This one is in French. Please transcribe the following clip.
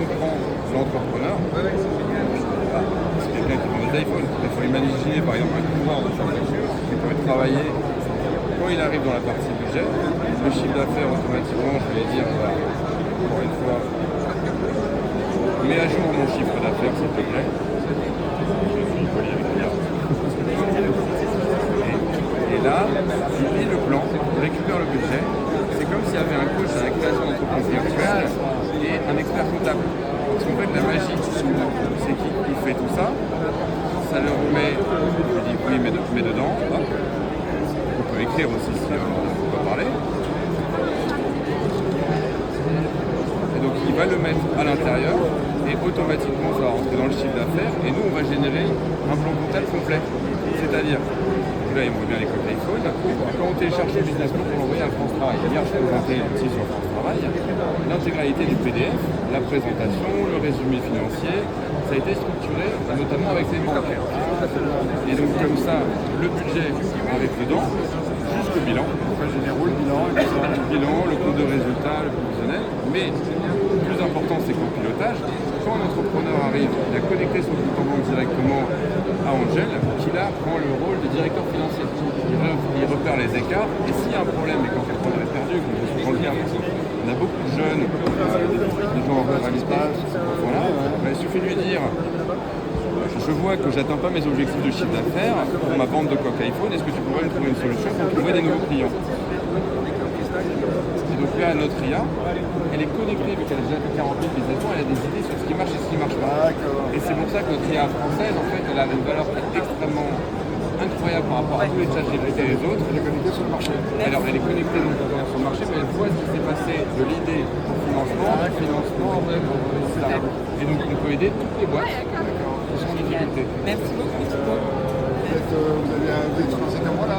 comprend l'entrepreneur, c'est quelqu'un qui vend des iPhones. Il faut imaginer par exemple un coureur de sa voiture qui peut travailler quand il arrive dans la partie budget, le chiffre d'affaires automatiquement, je vais dire, encore une fois, mets à jour mon chiffre d'affaires s'il te plaît. Et là, il lit le plan, il récupère le budget. C'est comme s'il y avait un coach à la création d'entreprise virtuelle et un expert comptable. Parce qu'en fait, la magie, c'est qu'il fait tout ça, ça le remet, je dis oui, mais dedans, hop. On peut écrire aussi si on ne peut pas parler. Et donc, il va le mettre à l'intérieur et automatiquement, ça va rentrer dans le chiffre d'affaires et nous, on va générer un plan comptable complet. C'est-à-dire, là, il me bien les codes iPhone. Quand on télécharge le business plan pour l'envoyer à France Travail, hier, je présentais l'outil sur France Travail, l'intégralité du PDF, la présentation, le résumé financier, ça a été structuré notamment avec les bancaires. Et donc, comme ça, le budget arrive dedans, jusqu'au bilan. Généraux, le bilan, Le compte de résultat, le provisionnel. Mais le plus important, c'est qu'en pilotage, quand un entrepreneur arrive, il a connecté son compte en banque directement à Angel, qui là prend le rôle de directeur financier. Il repère les écarts, et s'il y a un problème, et quand l'entrepreneur est perdu, comme je suis dans le cas, on a beaucoup de jeunes, des gens en ruralité, voilà, il suffit de lui dire je vois que j'atteins pas mes objectifs de chiffre d'affaires pour ma vente de coque iPhone, est-ce que tu pourrais me trouver une solution pour trouver des nouveaux clients? Et donc là, notre IA, elle est connectée, vu qu'elle a déjà fait 40 000 business, elle a des idées sur ce qui marche et ce qui ne marche pas. Et c'est pour ça que notre IA française, en fait, elle a une valeur qui est extrêmement incroyable par rapport à tous les chats GPT et les autres. Elle est connectée sur le marché. Alors, elle est connectée donc sur le marché, mais elle voit ce qui s'est passé de l'idée au financement, etc. Et donc, on peut aider toutes les boîtes qui sont en difficulté. Merci beaucoup. Vous avez un financé comme moi là